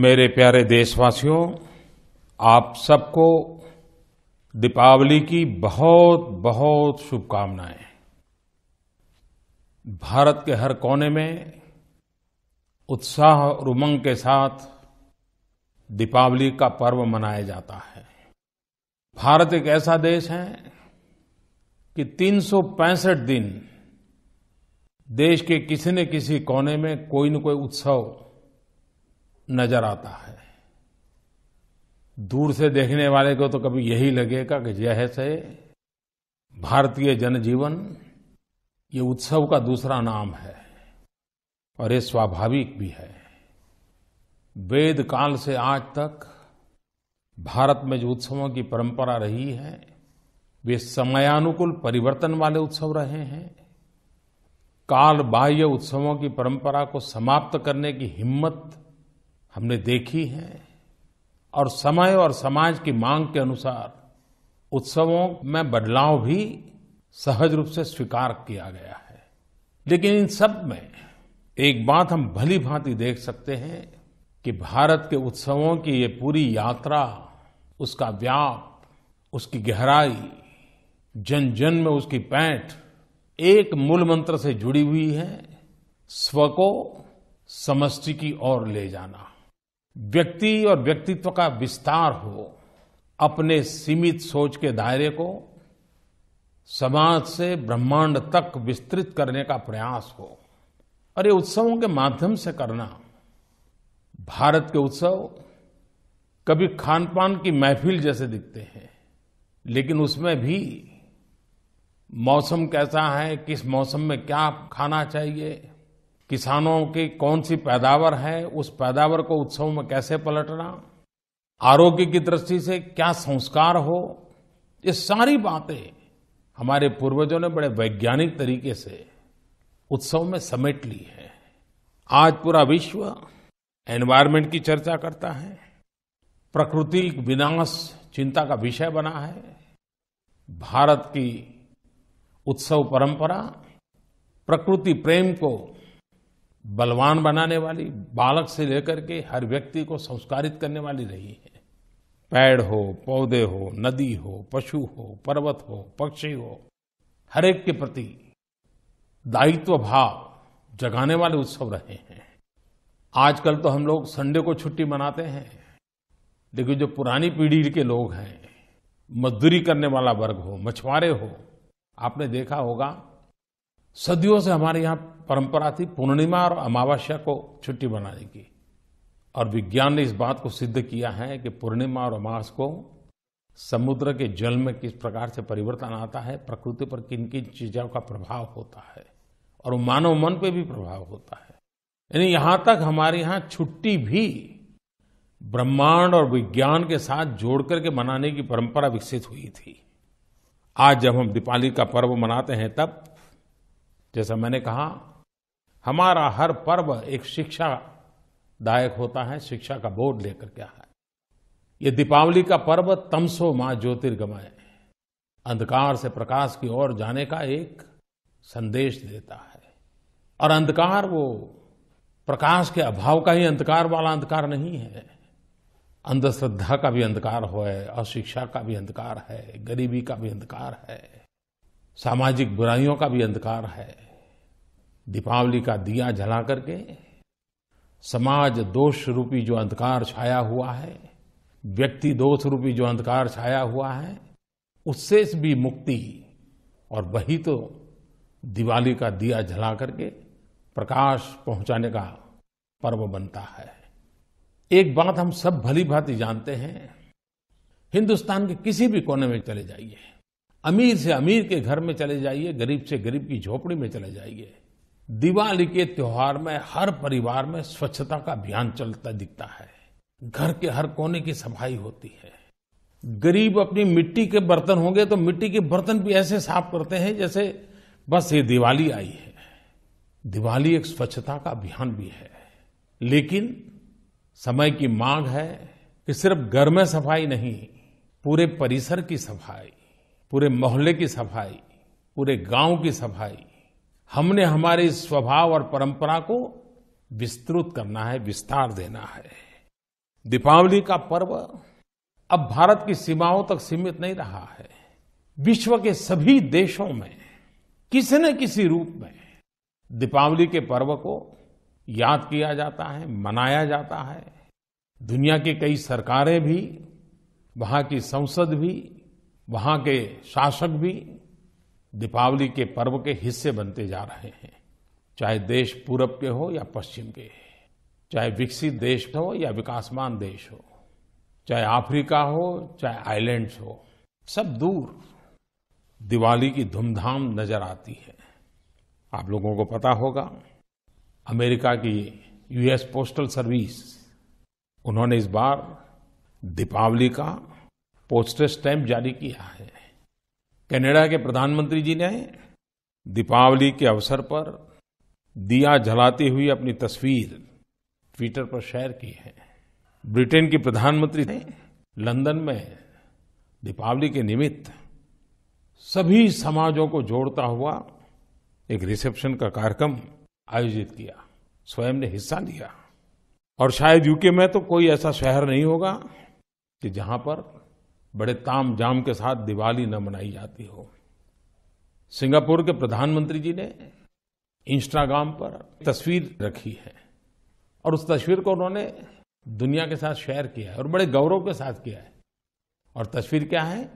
मेरे प्यारे देशवासियों, आप सबको दीपावली की बहुत बहुत शुभकामनाएं। भारत के हर कोने में उत्साह और उमंग के साथ दीपावली का पर्व मनाया जाता है। भारत एक ऐसा देश है कि 365 दिन देश के किसी न किसी कोने में कोई न कोई उत्सव नजर आता है। दूर से देखने वाले को तो कभी यही लगेगा कि जैसे भारतीय जनजीवन ये उत्सव का दूसरा नाम है, और ये स्वाभाविक भी है। वेद काल से आज तक भारत में जो उत्सवों की परंपरा रही है, वे समयानुकूल परिवर्तन वाले उत्सव रहे हैं। काल बाह्य उत्सवों की परंपरा को समाप्त करने की हिम्मत हमने देखी है, और समय और समाज की मांग के अनुसार उत्सवों में बदलाव भी सहज रूप से स्वीकार किया गया है। लेकिन इन सब में एक बात हम भली भांति देख सकते हैं कि भारत के उत्सवों की ये पूरी यात्रा, उसका व्याप, उसकी गहराई, जन जन में उसकी पैठ एक मूल मंत्र से जुड़ी हुई है: स्व को समष्टि की ओर ले जाना। व्यक्ति और व्यक्तित्व का विस्तार हो, अपने सीमित सोच के दायरे को समाज से ब्रह्मांड तक विस्तृत करने का प्रयास हो, और ये उत्सवों के माध्यम से करना। भारत के उत्सव कभी खान पान की महफिल जैसे दिखते हैं, लेकिन उसमें भी मौसम कैसा है, किस मौसम में क्या खाना चाहिए, किसानों की कौन सी पैदावार है, उस पैदावार को उत्सव में कैसे पलटना, आरोग्य की दृष्टि से क्या संस्कार हो, ये सारी बातें हमारे पूर्वजों ने बड़े वैज्ञानिक तरीके से उत्सव में समेट ली है। आज पूरा विश्व एनवायरनमेंट की चर्चा करता है, प्रकृति विनाश चिंता का विषय बना है। भारत की उत्सव परंपरा प्रकृति प्रेम को बलवान बनाने वाली, बालक से लेकर के हर व्यक्ति को संस्कारित करने वाली रही है। पेड़ हो, पौधे हो, नदी हो, पशु हो, पर्वत हो, पक्षी हो, हर एक के प्रति दायित्व भाव जगाने वाले उत्सव रहे हैं। आजकल तो हम लोग संडे को छुट्टी मनाते हैं, लेकिन जो पुरानी पीढ़ी के लोग हैं, मजदूरी करने वाला वर्ग हो, मछुआरे हो, आपने देखा होगा सदियों से हमारे यहाँ परंपरा थी पूर्णिमा और अमावस्या को छुट्टी मनाने की। और विज्ञान ने इस बात को सिद्ध किया है कि पूर्णिमा और अमावस्या को समुद्र के जल में किस प्रकार से परिवर्तन आता है, प्रकृति पर किन किन चीजों का प्रभाव होता है, और मानव मन पे भी प्रभाव होता है। यानी यहां तक हमारे यहाँ छुट्टी भी ब्रह्मांड और विज्ञान के साथ जोड़ करके मनाने की परंपरा विकसित हुई थी। आज जब हम दीपावली का पर्व मनाते हैं, तब जैसा मैंने कहा, हमारा हर पर्व एक शिक्षा दायक होता है, शिक्षा का बोध लेकर के है। ये दीपावली का पर्व तमसो मां ज्योतिर्गमय, अंधकार से प्रकाश की ओर जाने का एक संदेश देता है। और अंधकार वो प्रकाश के अभाव का ही अंधकार वाला अंधकार नहीं है। अंधश्रद्धा का भी अंधकार है, अशिक्षा का भी अंधकार है, गरीबी का भी अंधकार है, सामाजिक बुराइयों का भी अंधकार है। दीपावली का दिया जला करके समाज दोष रूपी जो अंधकार छाया हुआ है, व्यक्ति दोष रूपी जो अंधकार छाया हुआ है, उससे भी मुक्ति, और वही तो दिवाली का दिया जला करके प्रकाश पहुंचाने का पर्व बनता है। एक बात हम सब भली भांति जानते हैं, हिंदुस्तान के किसी भी कोने में चले जाइए, अमीर से अमीर के घर में चले जाइए, गरीब से गरीब की झोपड़ी में चले जाइए, दिवाली के त्योहार में हर परिवार में स्वच्छता का अभियान चलता दिखता है। घर के हर कोने की सफाई होती है। गरीब अपनी मिट्टी के बर्तन होंगे तो मिट्टी के बर्तन भी ऐसे साफ करते हैं जैसे बस ये दिवाली आई है। दिवाली एक स्वच्छता का अभियान भी है, लेकिन समय की मांग है कि सिर्फ घर में सफाई नहीं, पूरे परिसर की सफाई, पूरे मोहल्ले की सफाई, पूरे गांव की सफाई, हमने हमारे स्वभाव और परंपरा को विस्तृत करना है, विस्तार देना है। दीपावली का पर्व अब भारत की सीमाओं तक सीमित नहीं रहा है। विश्व के सभी देशों में किसी न किसी रूप में दीपावली के पर्व को याद किया जाता है, मनाया जाता है। दुनिया की कई सरकारें भी, वहां की संसद भी, वहां के शासक भी दीपावली के पर्व के हिस्से बनते जा रहे हैं। चाहे देश पूरब के हो या पश्चिम के, चाहे विकसित देश हो या विकासमान देश हो, चाहे अफ्रीका हो चाहे आइलैंड्स हो, सब दूर दिवाली की धूमधाम नजर आती है। आप लोगों को पता होगा, अमेरिका की यूएस पोस्टल सर्विस, उन्होंने इस बार दीपावली का पोस्टल स्टैम्प जारी किया है। कनाडा के प्रधानमंत्री जी ने दीपावली के अवसर पर दिया जलाती हुई अपनी तस्वीर ट्विटर पर शेयर की है। ब्रिटेन की प्रधानमंत्री ने लंदन में दीपावली के निमित्त सभी समाजों को जोड़ता हुआ एक रिसेप्शन का कार्यक्रम आयोजित किया, स्वयं ने हिस्सा लिया। और शायद यूके में तो कोई ऐसा शहर नहीं होगा कि जहां पर बड़े ताम झाम के साथ दिवाली न मनाई जाती हो। सिंगापुर के प्रधानमंत्री जी ने इंस्टाग्राम पर तस्वीर रखी है और उस तस्वीर को उन्होंने दुनिया के साथ शेयर किया है और बड़े गौरव के साथ किया है। और तस्वीर क्या है?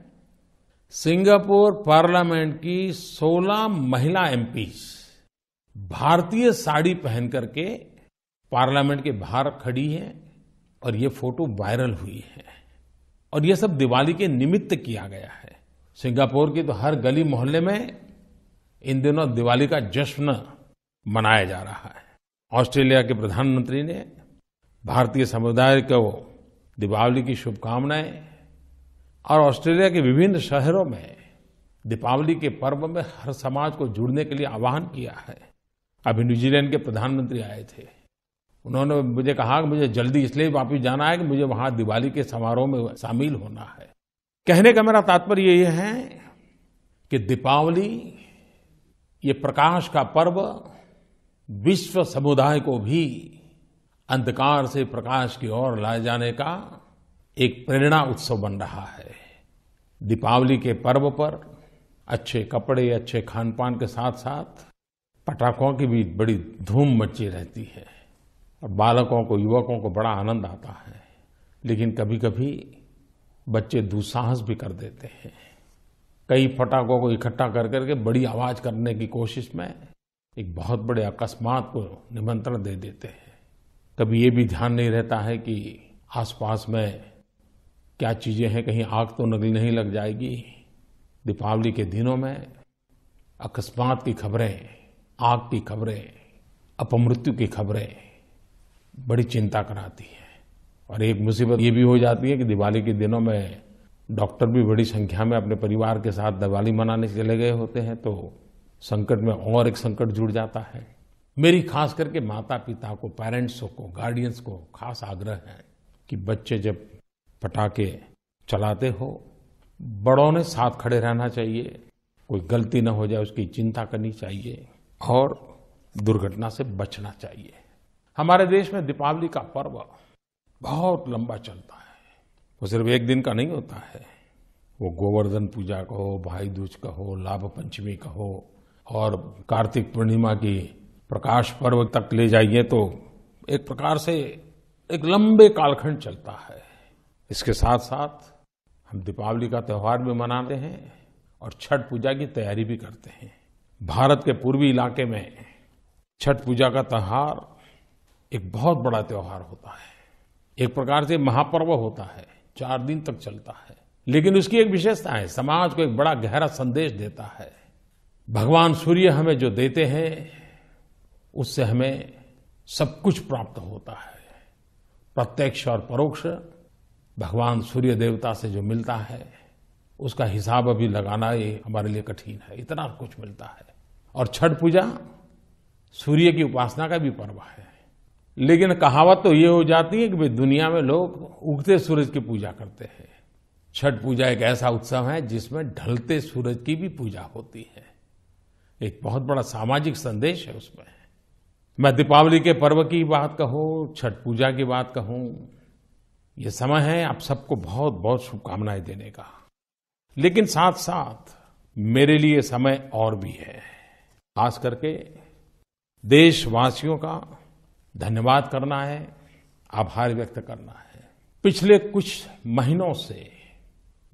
सिंगापुर पार्लियामेंट की 16 महिला एमपीज भारतीय साड़ी पहन करके पार्लियामेंट के बाहर खड़ी हैं और ये फोटो वायरल हुई है। और ये सब दिवाली के निमित्त किया गया है। सिंगापुर की तो हर गली मोहल्ले में इन दिनों दिवाली का जश्न मनाया जा रहा है। ऑस्ट्रेलिया के प्रधानमंत्री ने भारतीय समुदाय को दीपावली की शुभकामनाएं और ऑस्ट्रेलिया के विभिन्न शहरों में दीपावली के पर्व में हर समाज को जुड़ने के लिए आह्वान किया है। अभी न्यूजीलैंड के प्रधानमंत्री आए थे, उन्होंने मुझे कहा कि मुझे जल्दी इसलिए वापस जाना है कि मुझे वहां दिवाली के समारोह में शामिल होना है। कहने का मेरा तात्पर्य ये है कि दीपावली ये प्रकाश का पर्व विश्व समुदाय को भी अंधकार से प्रकाश की ओर लाए जाने का एक प्रेरणा उत्सव बन रहा है। दीपावली के पर्व पर अच्छे कपड़े, अच्छे खान पान के साथ साथ पटाखों की भी बड़ी धूम मची रहती है और बालकों को, युवकों को बड़ा आनंद आता है। लेकिन कभी कभी बच्चे दुस्साहस भी कर देते हैं। कई पटाखों को इकट्ठा कर करके बड़ी आवाज करने की कोशिश में एक बहुत बड़े अकस्मात को निमंत्रण दे देते हैं। कभी ये भी ध्यान नहीं रहता है कि आसपास में क्या चीजें हैं, कहीं आग तो नहीं लग जाएगी। दीपावली के दिनों में अकस्मात की खबरें, आग की खबरें, अपमृत्यु की खबरें बड़ी चिंता कराती है। और एक मुसीबत ये भी हो जाती है कि दिवाली के दिनों में डॉक्टर भी बड़ी संख्या में अपने परिवार के साथ दिवाली मनाने चले गए होते हैं, तो संकट में और एक संकट जुड़ जाता है। मेरी खास करके माता पिता को, पेरेंट्स को, गार्डियंस को खास आग्रह है कि बच्चे जब पटाखे चलाते हो, बड़ों ने साथ खड़े रहना चाहिए, कोई गलती न हो जाए उसकी चिंता करनी चाहिए और दुर्घटना से बचना चाहिए। हमारे देश में दीपावली का पर्व बहुत लंबा चलता है। वो सिर्फ एक दिन का नहीं होता है। वो गोवर्धन पूजा कहो, भाई दूज कहो, लाभ पंचमी कहो और कार्तिक पूर्णिमा की प्रकाश पर्व तक ले जाइए तो एक प्रकार से एक लंबे कालखंड चलता है। इसके साथ साथ हम दीपावली का त्योहार भी मनाते हैं और छठ पूजा की तैयारी भी करते हैं। भारत के पूर्वी इलाके में छठ पूजा का त्योहार एक बहुत बड़ा त्योहार होता है। एक प्रकार से महापर्व होता है, 4 दिन तक चलता है। लेकिन उसकी एक विशेषता है, समाज को एक बड़ा गहरा संदेश देता है। भगवान सूर्य हमें जो देते हैं उससे हमें सब कुछ प्राप्त होता है। प्रत्यक्ष और परोक्ष भगवान सूर्य देवता से जो मिलता है उसका हिसाब अभी लगाना ये हमारे लिए कठिन है, इतना कुछ मिलता है। और छठ पूजा सूर्य की उपासना का भी पर्व है। लेकिन कहावत तो ये हो जाती है कि भाई दुनिया में लोग उगते सूरज की पूजा करते हैं। छठ पूजा एक ऐसा उत्सव है जिसमें ढलते सूरज की भी पूजा होती है। एक बहुत बड़ा सामाजिक संदेश है उसमें। मैं दीपावली के पर्व की बात कहूं, छठ पूजा की बात कहूं, ये समय है आप सबको बहुत बहुत शुभकामनाएं देने का। लेकिन साथ साथ मेरे लिए समय और भी है, खास करके देशवासियों का धन्यवाद करना है, आभार व्यक्त करना है। पिछले कुछ महीनों से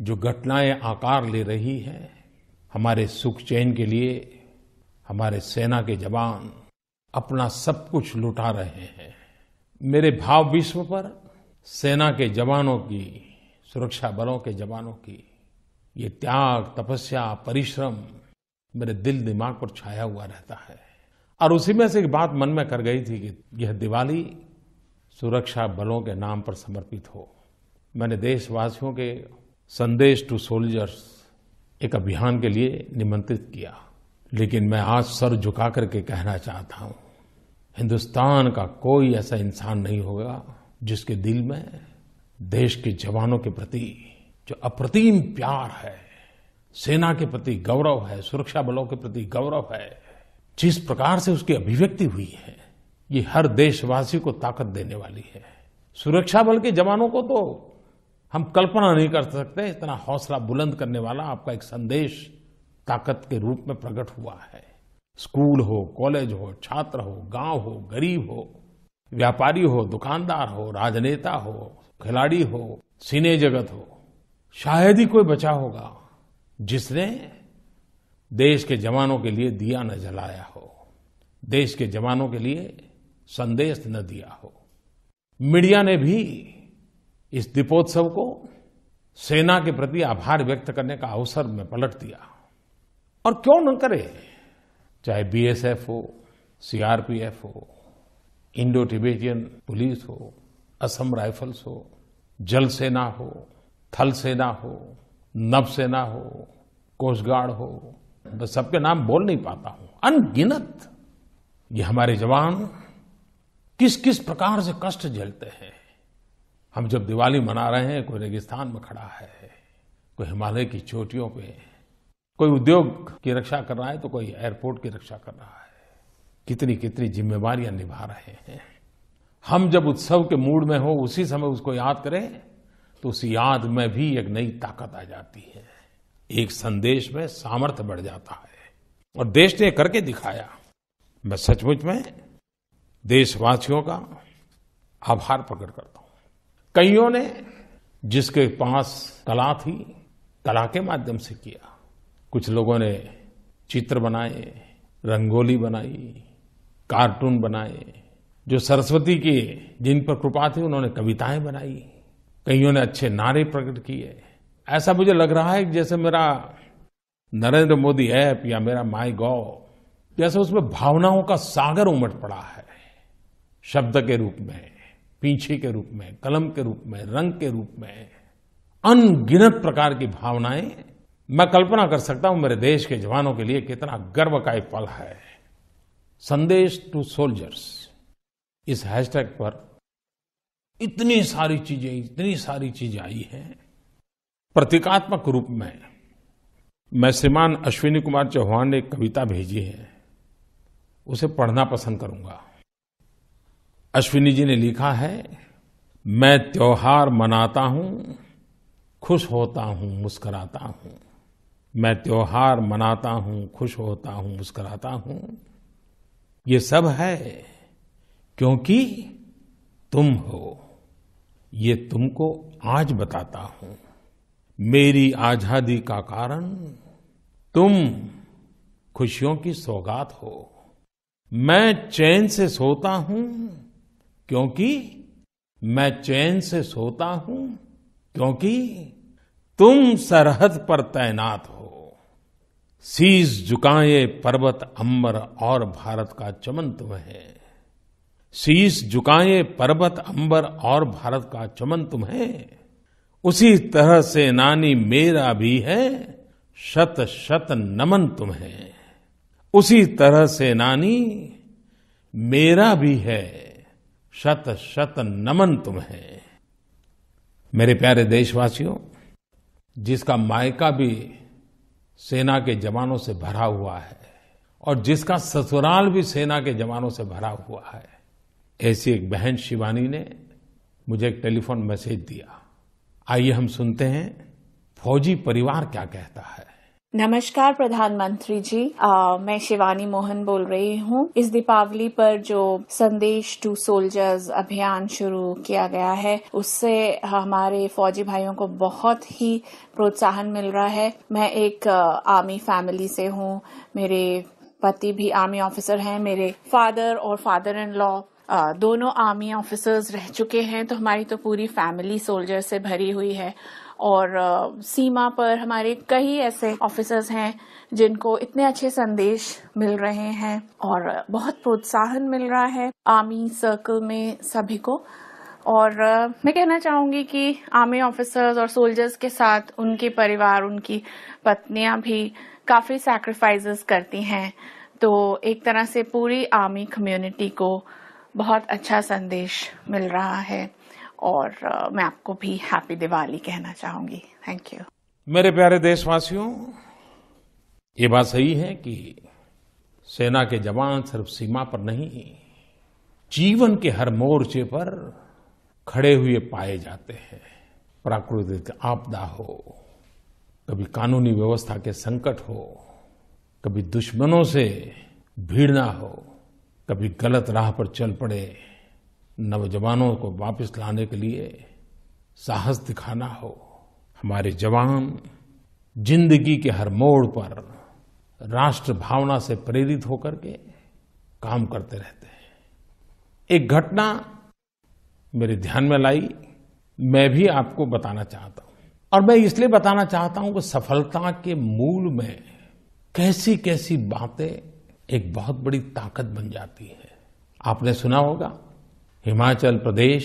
जो घटनाएं आकार ले रही हैं, हमारे सुख चैन के लिए हमारे सेना के जवान अपना सब कुछ लुटा रहे हैं। मेरे भाव विश्व पर सेना के जवानों की, सुरक्षा बलों के जवानों की ये त्याग, तपस्या, परिश्रम मेरे दिल दिमाग पर छाया हुआ रहता है। और उसी में से एक बात मन में कर गई थी कि यह दिवाली सुरक्षा बलों के नाम पर समर्पित हो। मैंने देशवासियों के संदेश टू सोल्जर्स एक अभियान के लिए निमंत्रित किया। लेकिन मैं आज सर झुका करके कहना चाहता हूं, हिंदुस्तान का कोई ऐसा इंसान नहीं होगा जिसके दिल में देश के जवानों के प्रति जो अप्रतिम प्यार है, सेना के प्रति गौरव है, सुरक्षा बलों के प्रति गौरव है, जिस प्रकार से उसकी अभिव्यक्ति हुई है, ये हर देशवासी को ताकत देने वाली है। सुरक्षा बल के जवानों को तो हम कल्पना नहीं कर सकते, इतना हौसला बुलंद करने वाला आपका एक संदेश ताकत के रूप में प्रकट हुआ है। स्कूल हो, कॉलेज हो, छात्र हो, गांव हो, गरीब हो, व्यापारी हो, दुकानदार हो, राजनेता हो, खिलाड़ी हो, सिने जगत हो, शायद ही कोई बचा होगा जिसने देश के जवानों के लिए दिया न जलाया हो, देश के जवानों के लिए संदेश न दिया हो। मीडिया ने भी इस दीपोत्सव को सेना के प्रति आभार व्यक्त करने का अवसर में पलट दिया। और क्यों न करे, चाहे बीएसएफ हो, सीआरपीएफ हो, इंडो तिब्बतियन पुलिस हो, असम राइफल्स हो, जल सेना हो, थल सेना हो, नभसेना हो, कोस्ट गार्ड हो, मैं सबके नाम बोल नहीं पाता हूं, अनगिनत ये हमारे जवान किस किस प्रकार से कष्ट झेलते हैं। हम जब दिवाली मना रहे हैं, कोई रेगिस्तान में खड़ा है, कोई हिमालय की चोटियों पे, कोई उद्योग की रक्षा कर रहा है तो कोई एयरपोर्ट की रक्षा कर रहा है। कितनी कितनी जिम्मेवारियां निभा रहे हैं। हम जब उत्सव के मूड में हो, उसी समय उसको याद करें तो उस याद में भी एक नई ताकत आ जाती है, एक संदेश में सामर्थ्य बढ़ जाता है। और देश ने करके दिखाया। मैं सचमुच में देशवासियों का आभार प्रकट करता हूं। कईयों ने जिसके पास कला थी, कला के माध्यम से किया। कुछ लोगों ने चित्र बनाए, रंगोली बनाई, कार्टून बनाए। जो सरस्वती की जिन पर कृपा थी उन्होंने कविताएं बनाई। कईयों ने अच्छे नारे प्रकट किए। ऐसा मुझे लग रहा है कि जैसे मेरा नरेंद्र मोदी ऐप या मेरा माई गॉव, जैसे उसमें भावनाओं का सागर उमड़ पड़ा है। शब्द के रूप में, पीछे के रूप में, कलम के रूप में, रंग के रूप में, अनगिनत प्रकार की भावनाएं। मैं कल्पना कर सकता हूं मेरे देश के जवानों के लिए कितना गर्व का एक पल है। संदेश टू सोल्जर्स, इस हैशटैग पर इतनी सारी चीजें आई हैं प्रतीकात्मक रूप में। मैं श्रीमान अश्विनी कुमार चौहान ने एक कविता भेजी है, उसे पढ़ना पसंद करूंगा। अश्विनी जी ने लिखा है, मैं त्योहार मनाता हूं, खुश होता हूं, मुस्कुराता हूं। मैं त्योहार मनाता हूं, खुश होता हूं, मुस्कुराता हूं। ये सब है क्योंकि तुम हो। ये तुमको आज बताता हूं। मेरी आजादी का कारण तुम खुशियों की सौगात हो। मैं चैन से सोता हूं क्योंकि मैं चैन से सोता हूं क्योंकि तुम सरहद पर तैनात हो। शीश झुकाए पर्वत अंबर और भारत का चमन तुम है। शीश झुकाए पर्वत अंबर और भारत का चमन तुम है। उसी तरह से नानी मेरा भी है, शत शत नमन तुम है। उसी तरह से नानी मेरा भी है, शत शत नमन तुम है। मेरे प्यारे देशवासियों, जिसका मायका भी सेना के जवानों से भरा हुआ है और जिसका ससुराल भी सेना के जवानों से भरा हुआ है, ऐसी एक बहन शिवानी ने मुझे एक टेलीफोन मैसेज दिया। आइए हम सुनते हैं फौजी परिवार क्या कहता है। नमस्कार प्रधानमंत्री जी, मैं शिवानी मोहन बोल रही हूँ। इस दीपावली पर जो संदेश टू सोल्जर्स अभियान शुरू किया गया है, उससे हमारे फौजी भाइयों को बहुत ही प्रोत्साहन मिल रहा है। मैं एक आर्मी फैमिली से हूँ। मेरे पति भी आर्मी ऑफिसर हैं। मेरे फादर और फादर इन लॉ दोनों आर्मी ऑफिसर्स रह चुके हैं, तो हमारी तो पूरी फैमिली सोल्जर से भरी हुई है। और सीमा पर हमारे कई ऐसे ऑफिसर्स हैं जिनको इतने अच्छे संदेश मिल रहे हैं और बहुत प्रोत्साहन मिल रहा है आर्मी सर्कल में सभी को। और मैं कहना चाहूंगी कि आर्मी ऑफिसर्स और सोल्जर्स के साथ उनके परिवार, उनकी पत्नियां भी काफी सैक्रिफाइसेस करती हैं। तो एक तरह से पूरी आर्मी कम्युनिटी को बहुत अच्छा संदेश मिल रहा है। और मैं आपको भी हैप्पी दिवाली कहना चाहूंगी। Thank you. मेरे प्यारे देशवासियों, ये बात सही है कि सेना के जवान सिर्फ सीमा पर नहीं, जीवन के हर मोर्चे पर खड़े हुए पाए जाते हैं। प्राकृतिक आपदा हो, कभी कानूनी व्यवस्था के संकट हो, कभी दुश्मनों से भिड़ना हो, कभी गलत राह पर चल पड़े नौजवानों को वापस लाने के लिए साहस दिखाना हो, हमारे जवान जिंदगी के हर मोड़ पर राष्ट्र भावना से प्रेरित होकर के काम करते रहते हैं। एक घटना मेरे ध्यान में लाई, मैं भी आपको बताना चाहता हूं। और मैं इसलिए बताना चाहता हूं कि सफलता के मूल में कैसी कैसी बातें एक बहुत बड़ी ताकत बन जाती है। आपने सुना होगा, हिमाचल प्रदेश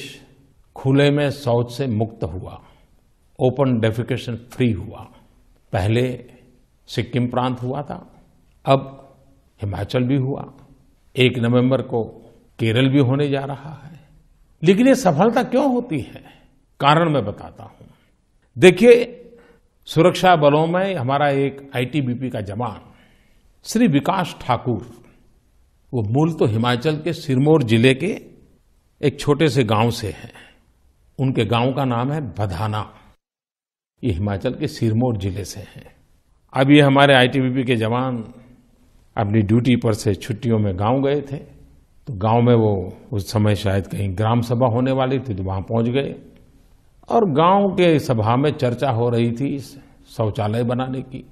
खुले में शौच से मुक्त हुआ, ओपन डेफिकेशन फ्री हुआ। पहले सिक्किम प्रांत हुआ था, अब हिमाचल भी हुआ। 1 नवंबर को केरल भी होने जा रहा है। लेकिन ये सफलता क्यों होती है? कारण मैं बताता हूं। देखिए, सुरक्षा बलों में हमारा एक आईटीबीपी का जवान श्री विकास ठाकुर, वो मूल तो हिमाचल के सिरमौर जिले के एक छोटे से गांव से हैं। उनके गांव का नाम है बधाना। ये हिमाचल के सिरमौर जिले से हैं। अब ये हमारे आईटीबीपी के जवान अपनी ड्यूटी पर से छुट्टियों में गांव गए थे, तो गांव में वो उस समय शायद कहीं ग्राम सभा होने वाली थी, तो वहां पहुंच गए। और गांव के सभा में चर्चा हो रही थी शौचालय बनाने की,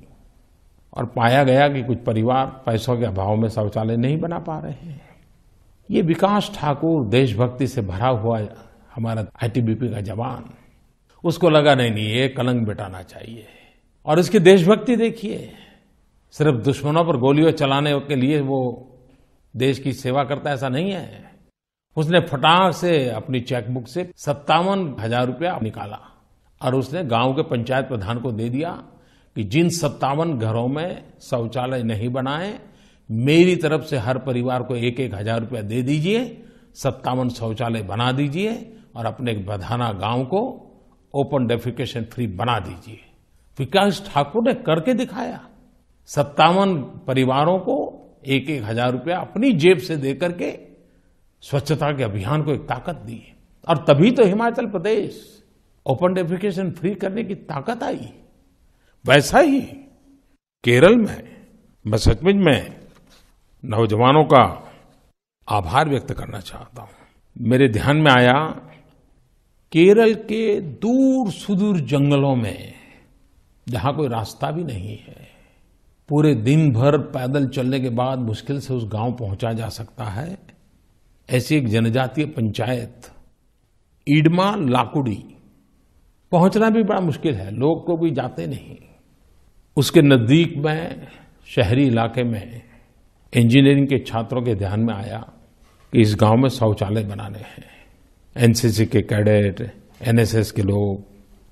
और पाया गया कि कुछ परिवार पैसों के अभाव में शौचालय नहीं बना पा रहे हैं। ये विकास ठाकुर देशभक्ति से भरा हुआ हमारा आईटीबीपी का जवान, उसको लगा नहीं ये कलंक मिटाना चाहिए। और इसकी देशभक्ति देखिए, सिर्फ दुश्मनों पर गोलियां चलाने के लिए वो देश की सेवा करता, ऐसा नहीं है। उसने फटाक से अपनी चेकबुक से 57,000 रुपया निकाला और उसने गांव के पंचायत प्रधान को दे दिया कि जिन 57 घरों में शौचालय नहीं बनाए, मेरी तरफ से हर परिवार को 1-1 हजार रुपया दे दीजिए, 57 शौचालय बना दीजिए और अपने बधाना गांव को ओपन डेफिकेशन फ्री बना दीजिए। विकास ठाकुर ने करके दिखाया। 57 परिवारों को 1-1 हजार रुपया अपनी जेब से दे करके स्वच्छता के अभियान को एक ताकत दी। और तभी तो Himachal Pradesh open defecation free करने की ताकत आई। वैसा ही केरल में मैं सचमुच में नौजवानों का आभार व्यक्त करना चाहता हूं। मेरे ध्यान में आया, केरल के दूर सुदूर जंगलों में जहां कोई रास्ता भी नहीं है, पूरे दिन भर पैदल चलने के बाद मुश्किल से उस गांव पहुंचा जा सकता है, ऐसी एक जनजातीय पंचायत ईडमा लाकुड़ी, पहुंचना भी बड़ा मुश्किल है, लोग को भी जाते नहीं। उसके नजदीक में शहरी इलाके में इंजीनियरिंग के छात्रों के ध्यान में आया कि इस गांव में शौचालय बनाने हैं। एनसीसी के कैडेट, एनएसएस के लोग,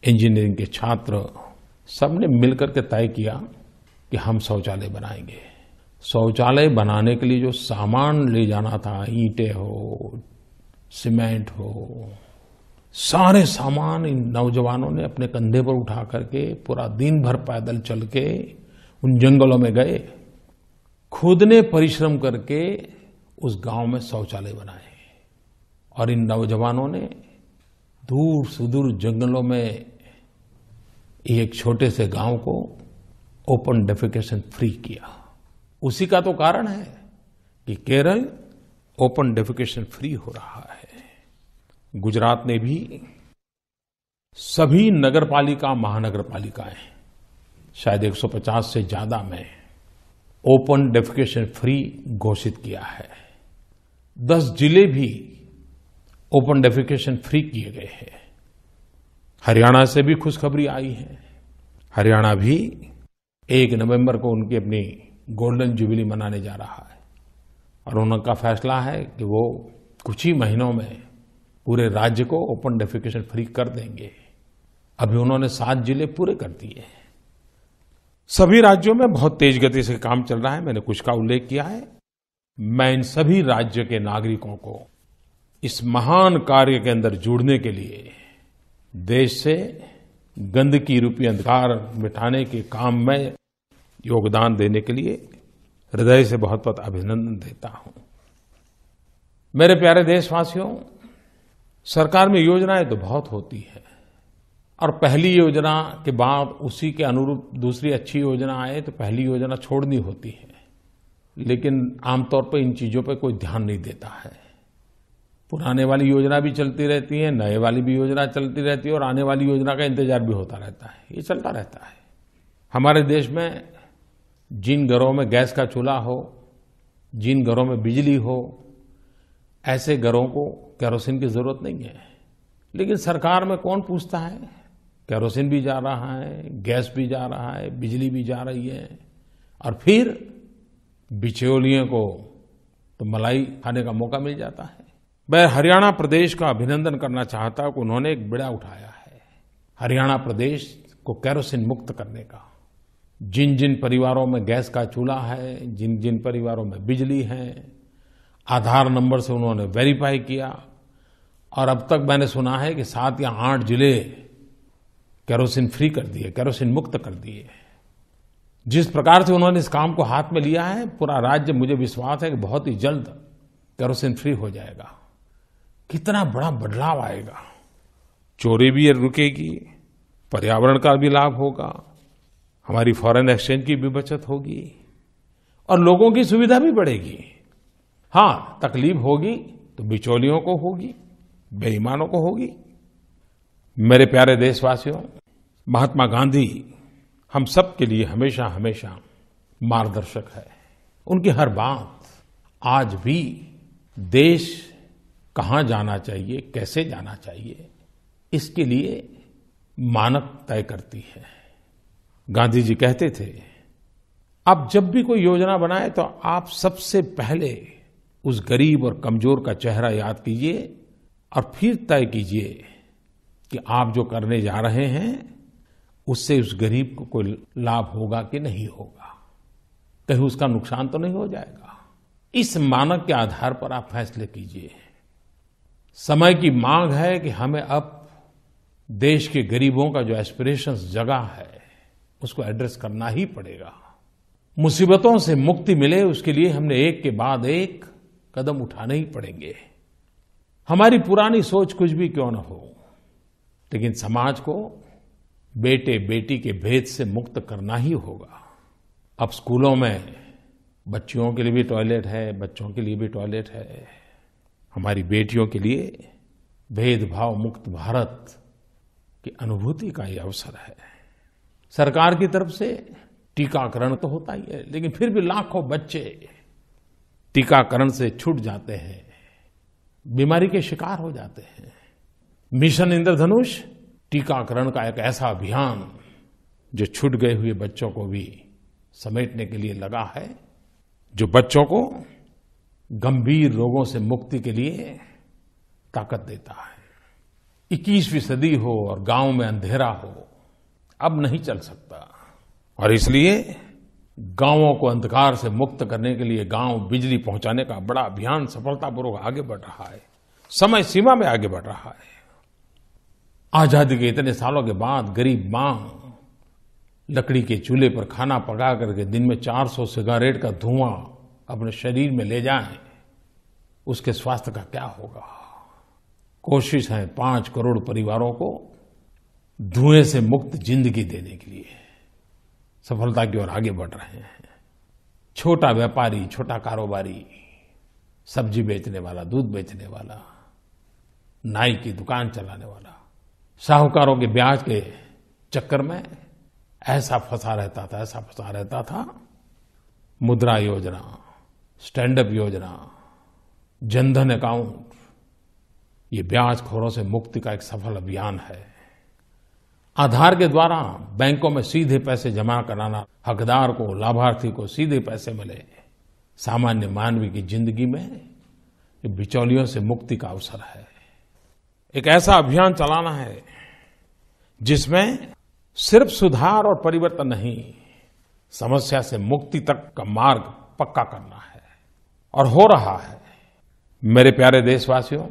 इंजीनियरिंग के छात्र, सबने मिलकर के तय किया कि हम शौचालय बनाएंगे। शौचालय बनाने के लिए जो सामान ले जाना था, ईंटें हो, सीमेंट हो, सारे सामान इन नौजवानों ने अपने कंधे पर उठा करके पूरा दिन भर पैदल चल के उन जंगलों में गए। खुद ने परिश्रम करके उस गांव में शौचालय बनाए और इन नौजवानों ने दूर सुदूर जंगलों में एक छोटे से गांव को ओपन डेफिकेशन फ्री किया। उसी का तो कारण है कि केरल ओपन डेफिकेशन फ्री हो रहा है। गुजरात ने भी सभी नगरपालिका महानगरपालिकाएं शायद 150 से ज्यादा में ओपन डेफिकेशन फ्री घोषित किया है। 10 जिले भी ओपन डेफिकेशन फ्री किए गए हैं। हरियाणा से भी खुशखबरी आई है। हरियाणा भी 1 नवंबर को उनकी अपनी गोल्डन जुबली मनाने जा रहा है और उनका फैसला है कि वो कुछ ही महीनों में पूरे राज्य को ओपन डेफिकेशन फ्री कर देंगे। अभी उन्होंने 7 जिले पूरे कर दिए। सभी राज्यों में बहुत तेज गति से काम चल रहा है। मैंने कुछ का उल्लेख किया है। मैं इन सभी राज्य के नागरिकों को इस महान कार्य के अंदर जुड़ने के लिए, देश से गंदगी रूपी अंधकार मिटाने के काम में योगदान देने के लिए हृदय से बहुत बहुत अभिनंदन देता हूं। मेरे प्यारे देशवासियों, सरकार में योजनाएं तो बहुत होती है और पहली योजना के बाद उसी के अनुरूप दूसरी अच्छी योजना आए तो पहली योजना छोड़नी होती है, लेकिन आमतौर पर इन चीजों पर कोई ध्यान नहीं देता है। पुराने वाली योजना भी चलती रहती है, नए वाली भी योजना चलती रहती है और आने वाली योजना का इंतजार भी होता रहता है। ये चलता रहता है। हमारे देश में जिन घरों में गैस का चूल्हा हो, जिन घरों में बिजली हो, ऐसे घरों को केरोसिन की जरूरत नहीं है। लेकिन सरकार में कौन पूछता है? केरोसिन भी जा रहा है, गैस भी जा रहा है, बिजली भी जा रही है और फिर बिचौलियों को तो मलाई खाने का मौका मिल जाता है। मैं हरियाणा प्रदेश का अभिनंदन करना चाहता हूं कि उन्होंने एक बीड़ा उठाया है हरियाणा प्रदेश को केरोसिन मुक्त करने का। जिन जिन परिवारों में गैस का चूल्हा है, जिन जिन परिवारों में बिजली है, आधार नंबर से उन्होंने वेरीफाई किया और अब तक मैंने सुना है कि 7 या 8 जिले केरोसिन फ्री कर दिए, केरोसिन मुक्त कर दिए। जिस प्रकार से उन्होंने इस काम को हाथ में लिया है, पूरा राज्य, मुझे विश्वास है कि बहुत ही जल्द केरोसिन फ्री हो जाएगा। कितना बड़ा बदलाव आएगा। चोरी भी रुकेगी, पर्यावरण का भी लाभ होगा, हमारी फॉरेन एक्सचेंज की भी बचत होगी और लोगों की सुविधा भी बढ़ेगी। हाँ, तकलीफ होगी तो बिचौलियों को होगी, बेईमानों को होगी। मेरे प्यारे देशवासियों, महात्मा गांधी हम सब के लिए हमेशा हमेशा मार्गदर्शक है। उनकी हर बात आज भी देश कहाँ जाना चाहिए, कैसे जाना चाहिए, इसके लिए मानक तय करती है। गांधी जी कहते थे, आप जब भी कोई योजना बनाए तो आप सबसे पहले उस गरीब और कमजोर का चेहरा याद कीजिए और फिर तय कीजिए कि आप जो करने जा रहे हैं उससे उस गरीब को कोई लाभ होगा कि नहीं होगा, कहीं उसका नुकसान तो नहीं हो जाएगा। इस मानक के आधार पर आप फैसले कीजिए। समय की मांग है कि हमें अब देश के गरीबों का जो एस्पिरेशंस जगा है उसको एड्रेस करना ही पड़ेगा। मुसीबतों से मुक्ति मिले उसके लिए हमने एक के बाद एक कदम उठाने ही पड़ेंगे। हमारी पुरानी सोच कुछ भी क्यों न हो, लेकिन समाज को बेटे बेटी के भेद से मुक्त करना ही होगा। अब स्कूलों में बच्चियों के लिए भी टॉयलेट है, बच्चों के लिए भी टॉयलेट है। हमारी बेटियों के लिए भेदभाव मुक्त भारत की अनुभूति का ये अवसर है। सरकार की तरफ से टीकाकरण तो होता ही है, लेकिन फिर भी लाखों बच्चे टीकाकरण से छूट जाते हैं, बीमारी के शिकार हो जाते हैं। मिशन इंद्रधनुष टीकाकरण का एक ऐसा अभियान जो छूट गए हुए बच्चों को भी समेटने के लिए लगा है, जो बच्चों को गंभीर रोगों से मुक्ति के लिए ताकत देता है। 21वीं सदी हो और गांव में अंधेरा हो, अब नहीं चल सकता और इसलिए गांवों को अंधकार से मुक्त करने के लिए गांव बिजली पहुंचाने का बड़ा अभियान सफलतापूर्वक आगे बढ़ रहा है, समय सीमा में आगे बढ़ रहा है। आजादी के इतने सालों के बाद गरीब मां लकड़ी के चूल्हे पर खाना पका करके दिन में 400 सिगारेट का धुआं अपने शरीर में ले जाएं, उसके स्वास्थ्य का क्या होगा। कोशिश है 5 करोड़ परिवारों को धुएं से मुक्त जिंदगी देने के लिए सफलता की ओर आगे बढ़ रहे हैं। छोटा व्यापारी, छोटा कारोबारी, सब्जी बेचने वाला, दूध बेचने वाला, नाई की दुकान चलाने वाला, साहूकारों के ब्याज के चक्कर में ऐसा फंसा रहता था। मुद्रा योजना, स्टैंड अप योजना, जनधन अकाउंट, ये ब्याजखोरों से मुक्ति का एक सफल अभियान है। आधार के द्वारा बैंकों में सीधे पैसे जमा कराना, हकदार को, लाभार्थी को सीधे पैसे मिले, सामान्य मानवी की जिंदगी में ये बिचौलियों से मुक्ति का अवसर है। एक ऐसा अभियान चलाना है जिसमें सिर्फ सुधार और परिवर्तन नहीं, समस्या से मुक्ति तक का मार्ग पक्का करना है और हो रहा है। मेरे प्यारे देशवासियों,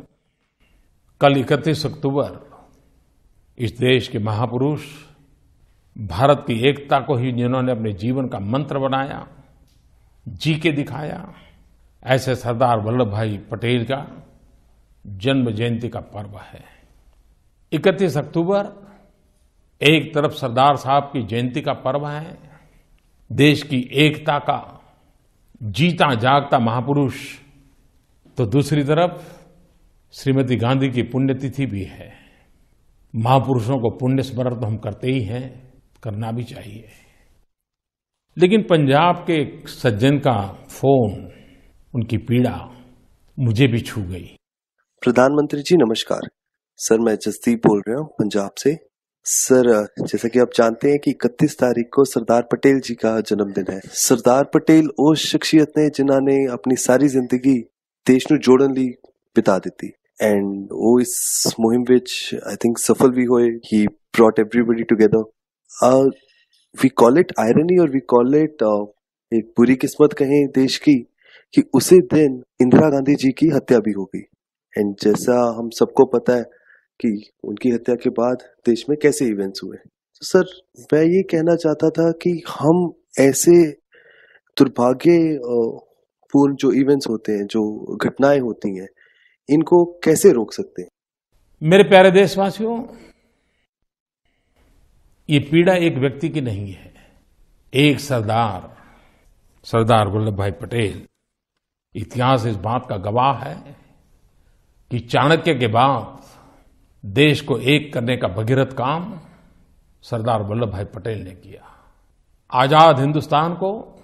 कल 31 अक्टूबर इस देश के महापुरुष, भारत की एकता को ही जिन्होंने अपने जीवन का मंत्र बनाया, जी के दिखाया, ऐसे सरदार वल्लभ भाई पटेल का जन्म जयंती का पर्व है। 31 अक्टूबर एक तरफ सरदार साहब की जयंती का पर्व है, देश की एकता का जीता जागता महापुरुष, तो दूसरी तरफ श्रीमती गांधी की पुण्यतिथि भी है। महापुरुषों को पुण्य स्मरण तो हम करते ही हैं, करना भी चाहिए। लेकिन पंजाब के एक सज्जन का फोन, उनकी पीड़ा मुझे भी छू गई। प्रधानमंत्री जी नमस्कार। सर, मैं जसदीप बोल रहा हूँ पंजाब से। सर, जैसा कि आप जानते हैं कि 31 तारीख को सरदार पटेल जी का जन्मदिन है। सरदार पटेल वो शख्सियत ने जिन्होंने अपनी सारी जिंदगी देश ਨੂੰ जोड़न ਲਈ बिता ਦਿੱਤੀ एंड वो इस मुहिम विच आई थिंक सफल भी हुए। He brought everybody together. We call it irony और वी कॉल इट एक बुरी किस्मत कहें देश की कि उसी दिन इंदिरा गांधी जी की हत्या भी हो गई। एंड जैसा हम सबको पता है कि उनकी हत्या के बाद देश में कैसे इवेंट्स हुए। तो सर, मैं ये कहना चाहता था कि हम ऐसे दुर्भाग्यपूर्ण जो इवेंट्स होते हैं, जो घटनाएं होती हैं, इनको कैसे रोक सकते हैं? मेरे प्यारे देशवासियों, ये पीड़ा एक व्यक्ति की नहीं है। एक सरदार वल्लभ भाई पटेल, इतिहास इस बात का गवाह है कि चाणक्य के बाद देश को एक करने का भगीरथ काम सरदार वल्लभ भाई पटेल ने किया। आजाद हिंदुस्तान को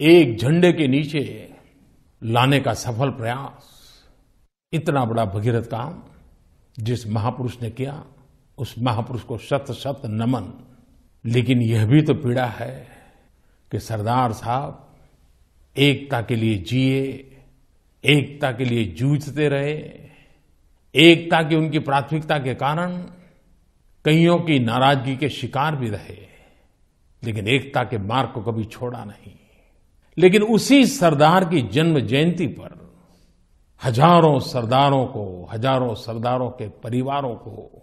एक झंडे के नीचे लाने का सफल प्रयास, इतना बड़ा भगीरथ काम जिस महापुरुष ने किया, उस महापुरुष को शत शत नमन। लेकिन यह भी तो पीड़ा है कि सरदार साहब एकता के लिए जिए, एकता के लिए जूझते रहे, एकता की उनकी प्राथमिकता के कारण कईयों की नाराजगी के शिकार भी रहे, लेकिन एकता के मार्ग को कभी छोड़ा नहीं। लेकिन उसी सरदार की जन्म जयंती पर हजारों सरदारों के परिवारों को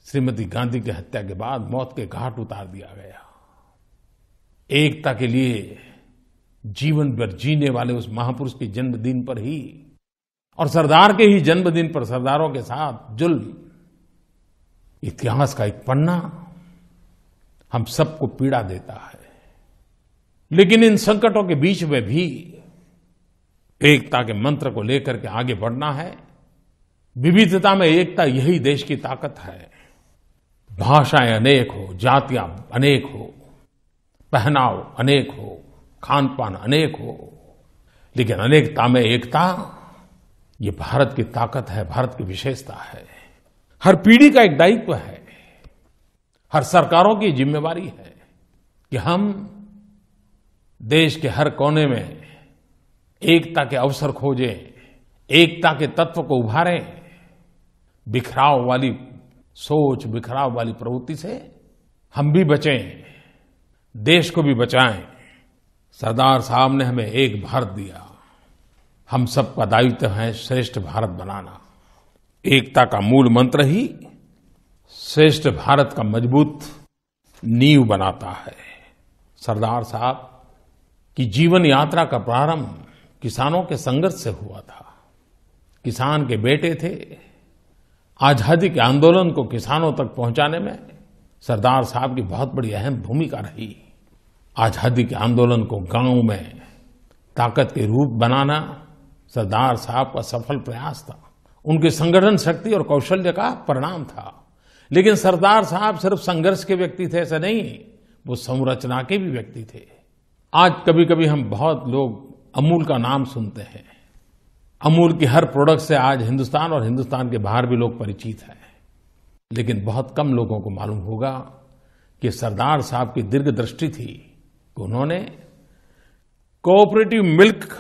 श्रीमती गांधी की हत्या के बाद मौत के घाट उतार दिया गया। एकता के लिए जीवन भर जीने वाले उस महापुरुष के जन्मदिन पर ही और सरदार के ही जन्मदिन पर सरदारों के साथ जुल्म, इतिहास का एक पन्ना हम सबको पीड़ा देता है। लेकिन इन संकटों के बीच में भी एकता के मंत्र को लेकर के आगे बढ़ना है। विविधता में एकता, यही देश की ताकत है। भाषाएं अनेक हो, जातियां अनेक हो, पहनाव अनेक हो, खान पान अनेक हो, लेकिन अनेकता में एकता, ये भारत की ताकत है, भारत की विशेषता है। हर पीढ़ी का एक दायित्व है, हर सरकारों की जिम्मेवारी है कि हम देश के हर कोने में एकता के अवसर खोजें, एकता के तत्व को उभारें। बिखराव वाली सोच, बिखराव वाली प्रवृत्ति से हम भी बचें, देश को भी बचाएं। सरदार साहब ने हमें एक भारत दिया, हम सबका दायित्व है श्रेष्ठ भारत बनाना। एकता का मूल मंत्र ही श्रेष्ठ भारत का मजबूत नींव बनाता है। सरदार साहब की जीवन यात्रा का प्रारंभ किसानों के संघर्ष से हुआ था। किसान के बेटे थे, आजादी के आंदोलन को किसानों तक पहुंचाने में सरदार साहब की बहुत बड़ी अहम भूमिका रही। आजादी के आंदोलन को गांव में ताकत के रूप बनाना सरदार साहब का सफल प्रयास था। उनकी संगठन शक्ति और कौशल्य का परिणाम था। लेकिन सरदार साहब सिर्फ संघर्ष के व्यक्ति थे ऐसा नहीं, वो संरचना के भी व्यक्ति थे। आज कभी कभी हम बहुत लोग अमूल का नाम सुनते हैं। अमूल की हर प्रोडक्ट से आज हिंदुस्तान और हिंदुस्तान के बाहर भी लोग परिचित हैं। लेकिन बहुत कम लोगों को मालूम होगा कि सरदार साहब की दीर्घ दृष्टि थी कि उन्होंने कोऑपरेटिव मिल्क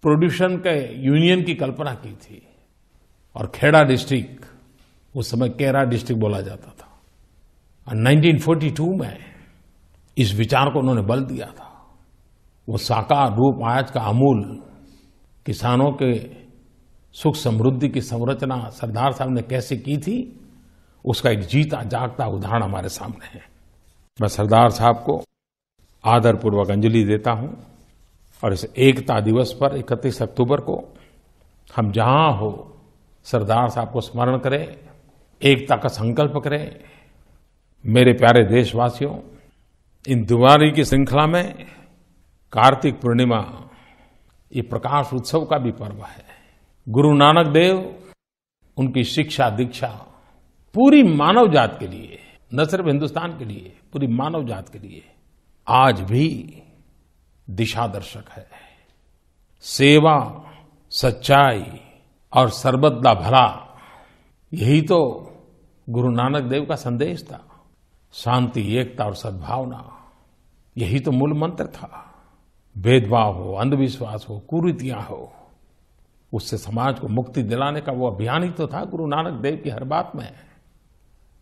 प्रोड्यूशन के यूनियन की कल्पना की थी। और खेड़ा डिस्ट्रिक्ट, उस समय केरा डिस्ट्रिक्ट बोला जाता था, और 1942 में इस विचार को उन्होंने बल दिया था। वो साकार रूप आज का अमूल किसानों के सुख समृद्धि की संरचना सरदार साहब ने कैसे की थी, उसका एक जीता जागता उदाहरण हमारे सामने है। मैं सरदार साहब को आदरपूर्वक अंजलि देता हूं और इस एकता दिवस पर 31 अक्टूबर को हम जहां हो सरदार साहब को स्मरण करें, एकता का संकल्प करें। मेरे प्यारे देशवासियों, इन दिवाली की श्रृंखला में कार्तिक पूर्णिमा ये प्रकाश उत्सव का भी पर्व है। गुरु नानक देव, उनकी शिक्षा दीक्षा पूरी मानव जात के लिए, न सिर्फ हिंदुस्तान के लिए, पूरी मानव जात के लिए आज भी दिशा दर्शक है। सेवा, सच्चाई और सर्वदा भला, यही तो गुरु नानक देव का संदेश था। शांति, एकता और सद्भावना, यही तो मूल मंत्र था। भेदभाव हो, अंधविश्वास हो, कुरीतियां हो, उससे समाज को मुक्ति दिलाने का वो अभियान ही तो था गुरु नानक देव की हर बात में।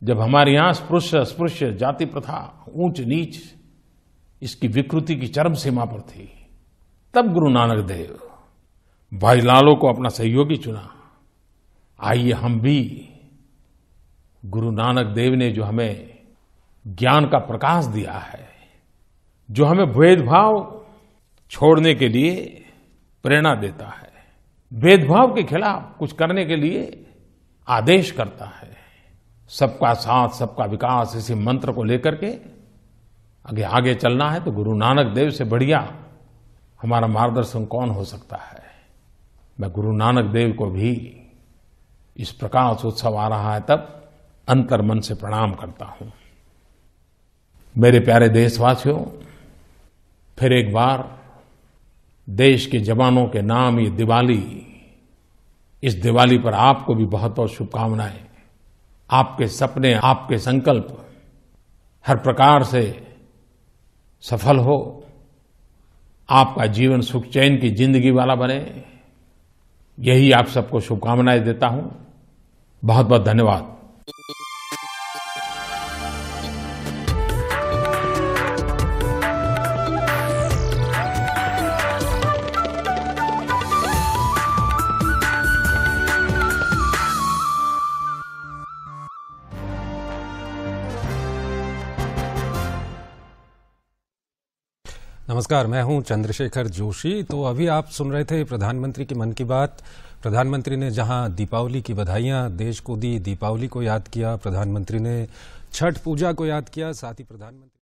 जब हमारे यहां स्पृश्य जाति प्रथा, ऊंच नीच, इसकी विकृति की चरम सीमा पर थी, तब गुरु नानक देव भाई लालो को अपना सहयोगी चुना। आइए हम भी गुरु नानक देव ने जो हमें ज्ञान का प्रकाश दिया है, जो हमें भेदभाव छोड़ने के लिए प्रेरणा देता है, भेदभाव के खिलाफ कुछ करने के लिए आदेश करता है, सबका साथ सबका विकास, इसी मंत्र को लेकर के आगे आगे चलना है, तो गुरु नानक देव से बढ़िया हमारा मार्गदर्शन कौन हो सकता है। मैं गुरु नानक देव को भी इस प्रकाश उत्सव आ रहा है तब अंतर्मन से प्रणाम करता हूं। मेरे प्यारे देशवासियों, फिर एक बार देश के जवानों के नाम ये दिवाली, इस दिवाली पर आपको भी बहुत बहुत शुभकामनाएं। आपके सपने, आपके संकल्प हर प्रकार से सफल हो, आपका जीवन सुख चैन की जिंदगी वाला बने, यही आप सबको शुभकामनाएं देता हूं। बहुत बहुत धन्यवाद। नमस्कार, मैं हूं चंद्रशेखर जोशी। तो अभी आप सुन रहे थे प्रधानमंत्री की मन की बात। प्रधानमंत्री ने जहां दीपावली की बधाइयां देश को दी, दीपावली को याद किया, प्रधानमंत्री ने छठ पूजा को याद किया, साथ ही प्रधानमंत्री